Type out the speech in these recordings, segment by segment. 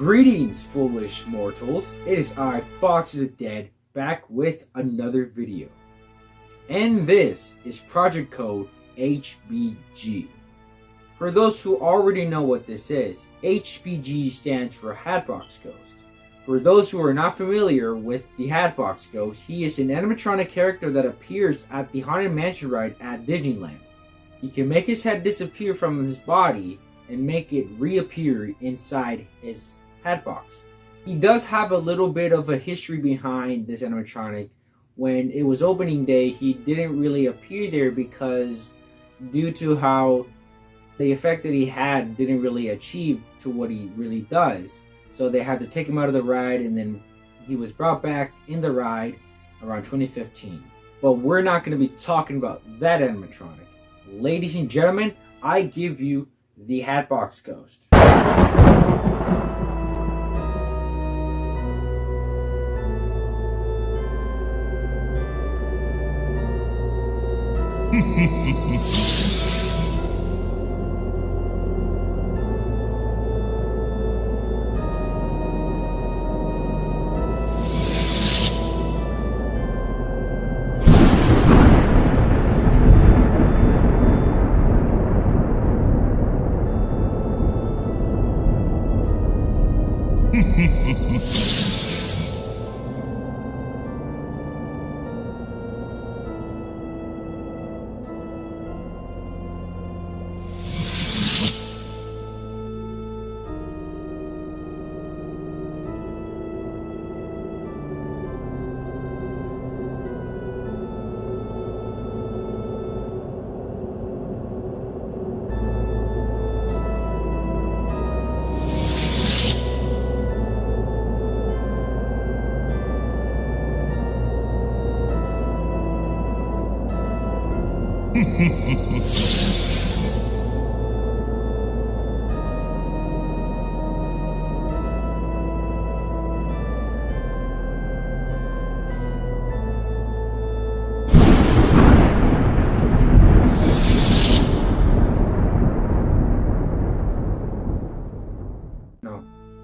Greetings, foolish mortals. It is I, Fox the Dead, back with another video. And this is Project Code HBG. For those who already know what this is, HBG stands for Hatbox Ghost. For those who are not familiar with the Hatbox Ghost, he is an animatronic character that appears at the Haunted Mansion ride at Disneyland. He can make his head disappear from his body and make it reappear inside his Hatbox. He does have a little bit of a history behind this animatronic. When it was opening day, he didn't really appear there because due to how the effect that he had didn't really achieve to what he really does. So they had to take him out of the ride, and then he was brought back in the ride around 2015. But we're not going to be talking about that animatronic. Ladies and gentlemen, I give you the Hatbox Ghost.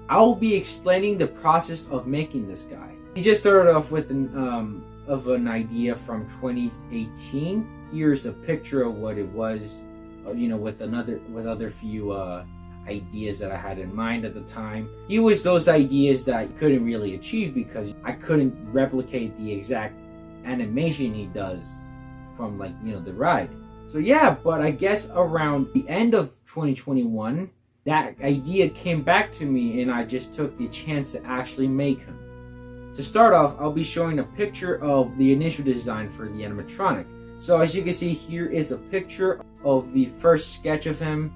I'll be explaining the process of making this guy. He just started off with an idea from 2018. Here's a picture of what it was, with other few ideas that I had in mind at the time. It was those ideas that I couldn't really achieve because I couldn't replicate the exact animation he does from the ride. So yeah, but I guess around the end of 2021, that idea came back to me and I just took the chance to actually make him. To start off, I'll be showing a picture of the initial design for the animatronic. So as you can see, here is a picture of the first sketch of him.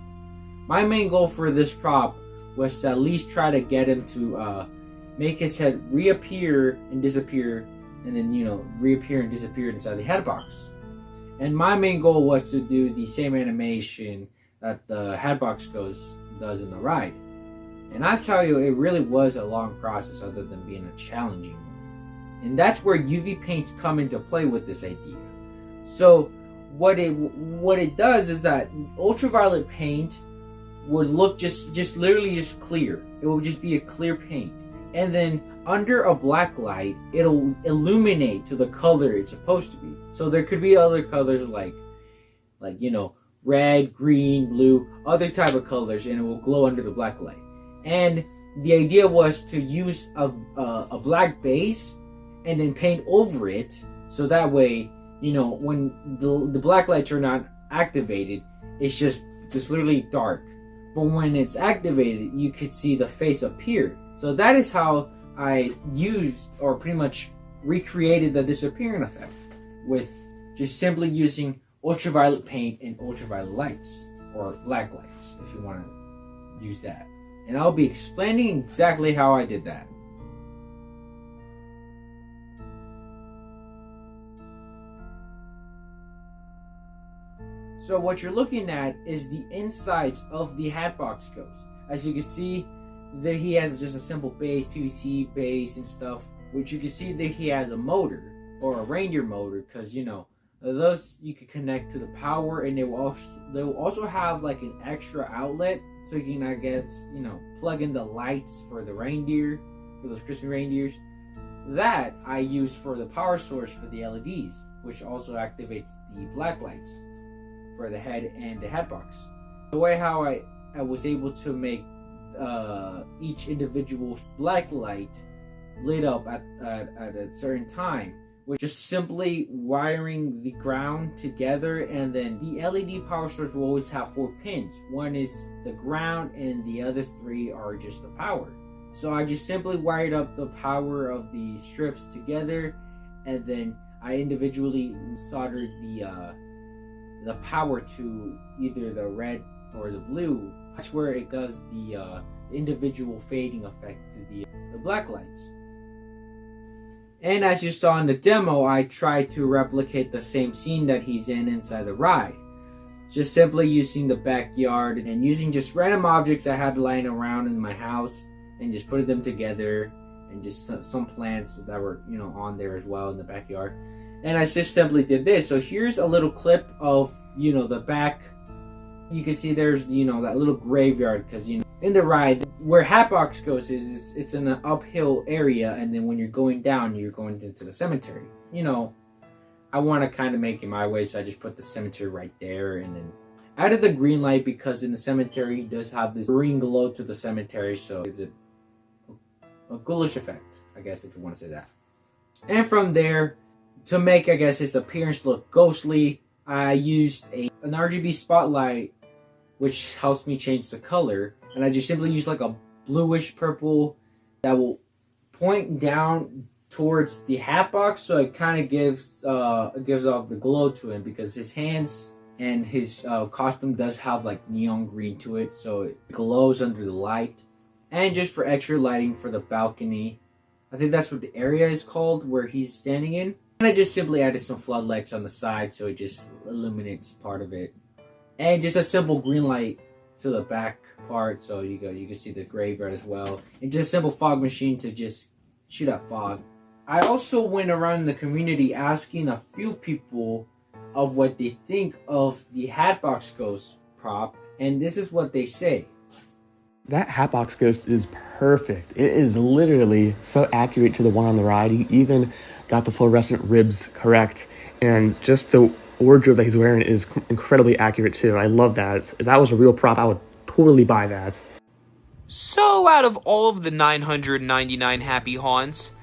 My main goal for this prop was to at least try to get him to make his head reappear and disappear, and then reappear and disappear inside the Hatbox. And my main goal was to do the same animation that the Hatbox Ghost does in the ride. And I tell you, it really was a long process other than being a challenging one. And that's where UV paints come into play with this idea. So what it does is that ultraviolet paint would look just literally just clear. It will just be a clear paint. And then under a black light, it'll illuminate to the color it's supposed to be. So there could be other colors like red, green, blue, other type of colors, and it will glow under the black light. And the idea was to use a black base and then paint over it, so that way, when the black lights are not activated, it's just literally dark. But when it's activated, you could see the face appear. So that is how I used, or pretty much recreated, the disappearing effect with just simply using ultraviolet paint and ultraviolet lights, or black lights if you want to use that. And I'll be explaining exactly how I did that. So what you're looking at is the insides of the Hatbox Ghost. As you can see, there he has just a simple base, PVC base and stuff, which you can see that he has a motor, or a reindeer motor, because those you can connect to the power, and they will also have like an extra outlet so you can, I guess, plug in the lights for the reindeer, for those Christmas reindeers. That I use for the power source for the LEDs, which also activates the black lights for the head and the Hatbox. The way how I was able to make each individual black light lit up at a certain time, which is simply wiring the ground together, and then the LED power source will always have 4 pins. One is the ground and the other 3 are just the power. So I just simply wired up the power of the strips together, and then I individually soldered the power to either the red or the blue. That's where it does the individual fading effect to the black lights. And as you saw in the demo, I tried to replicate the same scene that he's in inside the ride. Just simply using the backyard and using just random objects I had lying around in my house, and just putting them together, and just some plants that were on there as well in the backyard. And I just simply did this. So here's a little clip of the back. You can see there's that little graveyard, because in the ride where Hatbox Ghost is, it's in an uphill area, and then when you're going down, you're going into the cemetery. I want to kind of make it my way, so I just put the cemetery right there, and then added the green light, because in the cemetery it does have this green glow to the cemetery, so it gives it a ghoulish effect, I guess, if you want to say that. And from there, to make, I guess, his appearance look ghostly, I used an RGB spotlight, which helps me change the color, and I just simply use like a bluish purple that will point down towards the Hatbox, so it kind of gives off the glow to him, because his hands and his costume does have like neon green to it, so it glows under the light. And just for extra lighting for the balcony, I think that's what the area is called where he's standing in. And I just simply added some floodlights on the side, so it just illuminates part of it. And just a simple green light to the back part, so you can see the graveyard as well. And just a simple fog machine to just shoot out fog. I also went around the community asking a few people of what they think of the Hatbox Ghost prop, and this is what they say. That Hatbox Ghost is perfect. It is literally so accurate to the one on the ride. He even got the fluorescent ribs correct, and just the wardrobe that he's wearing is incredibly accurate too. I love that. If that was a real prop, I would totally buy that. So out of all of the 999 Happy Haunts,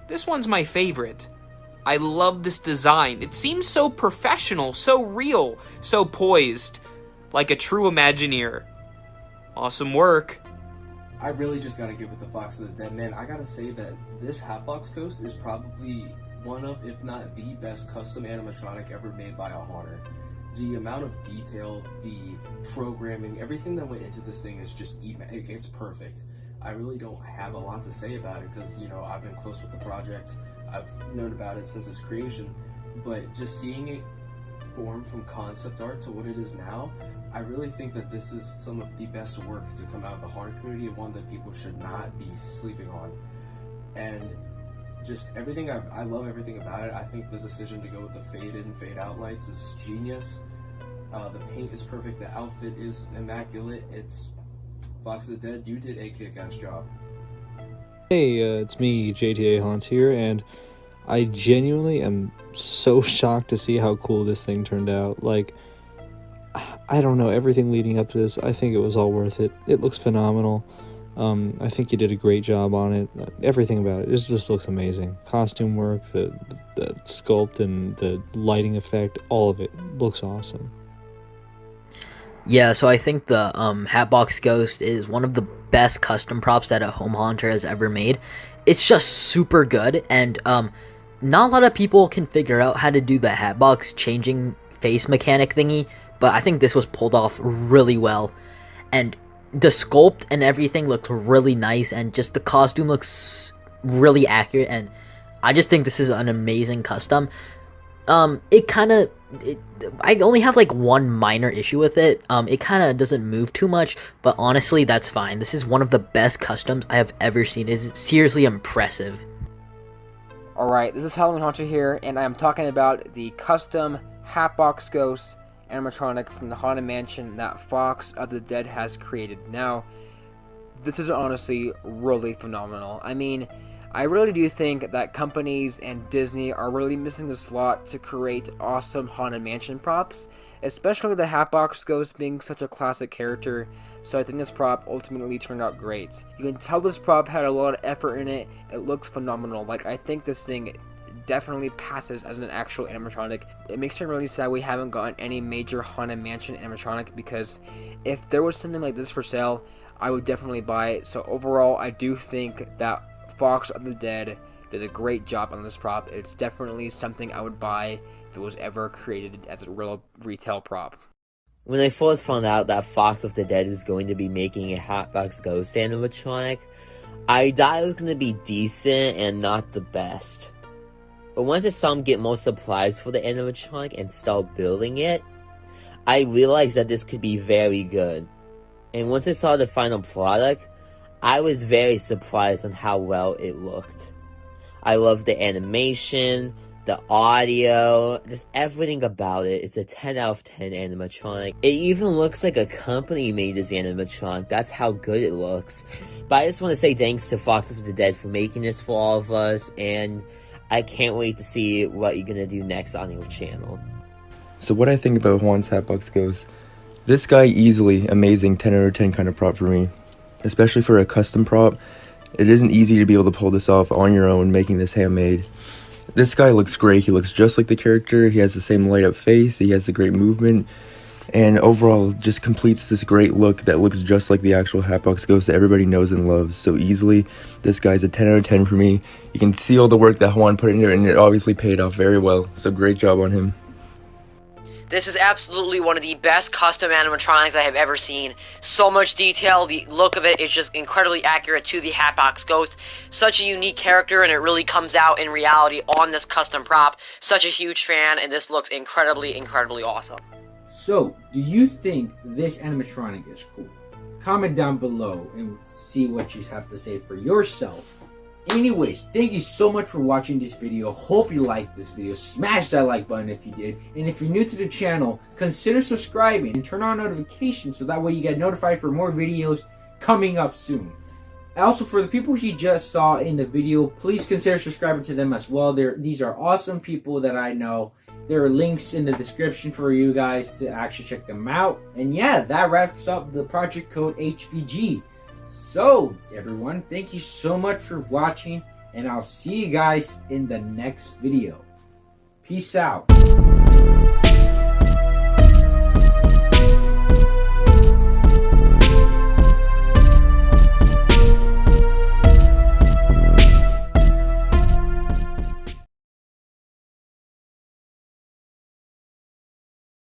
this one's my favorite. I love this design. It seems so professional, so real, so poised, like a true Imagineer. Awesome work. I really just gotta give it to Fox of the Dead, man. I gotta say that this Hatbox Ghost is probably one of, if not the best custom animatronic ever made by a haunter. The amount of detail, the programming, everything that went into this thing is just, it's perfect. I really don't have a lot to say about it because, I've been close with the project. I've known about it since its creation, but just seeing it form from concept art to what it is now, I really think that this is some of the best work to come out of the haunter community, and one that people should not be sleeping on. And just everything, I love everything about it. I think the decision to go with the fade in, fade out lights is genius. The paint is perfect, the outfit is immaculate. It's Fox of the Dead, you did a kick-ass job. Hey, it's me, JTAhaunts here, and I genuinely am so shocked to see how cool this thing turned out. Like, I don't know, everything leading up to this, I think it was all worth it. It looks phenomenal. I think you did a great job on it. Everything about it just looks amazing. Costume work, the sculpt and the lighting effect, all of it looks awesome. Yeah, so I think the Hatbox Ghost is one of the best custom props that a home haunter has ever made. It's just super good, and not a lot of people can figure out how to do the Hatbox changing face mechanic thingy, but I think this was pulled off really well. And the sculpt and everything looks really nice, and just the costume looks really accurate, and I just think this is an amazing custom. I only have like one minor issue with it. It kind of doesn't move too much, but honestly, that's fine. This is one of the best customs I have ever seen. It's seriously impressive. Alright, this is HalloweenHaunter here, and I'm talking about the custom Hatbox Ghost animatronic from the Haunted Mansion that Fox of the Dead has created. Now, this is honestly really phenomenal. I mean, I really do think that companies and Disney are really missing the slot to create awesome Haunted Mansion props, especially the Hatbox Ghost being such a classic character, so I think this prop ultimately turned out great. You can tell this prop had a lot of effort in it. It looks phenomenal. Like, I think this thing definitely passes as an actual animatronic. It makes me really sad we haven't gotten any major Haunted Mansion animatronic, because if there was something like this for sale, I would definitely buy it. So overall, I do think that Fox of the Dead did a great job on this prop. It's definitely something I would buy if it was ever created as a real retail prop. When I first found out that Fox of the Dead is going to be making a Hatbox Ghost animatronic, I thought it was going to be decent and not the best. But once I saw them get more supplies for the animatronic and start building it, I realized that this could be very good. And once I saw the final product, I was very surprised on how well it looked. I love the animation, the audio, just everything about it. It's a 10 out of 10 animatronic. It even looks like a company made this animatronic. That's how good it looks. But I just want to say thanks to Fox of the Dead for making this for all of us, and I can't wait to see what you're gonna do next on your channel. So what I think about Juan's Hatbox Ghost, this guy easily amazing 10 out of 10 kind of prop for me. Especially for a custom prop, it isn't easy to be able to pull this off on your own, making this handmade. This guy looks great. He looks just like the character. He has the same light up face. He has the great movement. And overall, just completes this great look that looks just like the actual Hatbox Ghost that everybody knows and loves so easily. This guy's a 10 out of 10 for me. You can see all the work that Juan put into it, and it obviously paid off very well. So great job on him. This is absolutely one of the best custom animatronics I have ever seen. So much detail, the look of it is just incredibly accurate to the Hatbox Ghost. Such a unique character, and it really comes out in reality on this custom prop. Such a huge fan, and this looks incredibly, incredibly awesome. So, do you think this animatronic is cool? Comment down below and see what you have to say for yourself. Anyways, thank you so much for watching this video. Hope you liked this video. Smash that like button if you did. And if you're new to the channel, consider subscribing and turn on notifications so that way you get notified for more videos coming up soon. Also, for the people you just saw in the video, please consider subscribing to them as well. These are awesome people that I know. There are links in the description for you guys to actually check them out. And yeah, that wraps up the project code HBG. So, everyone, thank you so much for watching, and I'll see you guys in the next video. Peace out.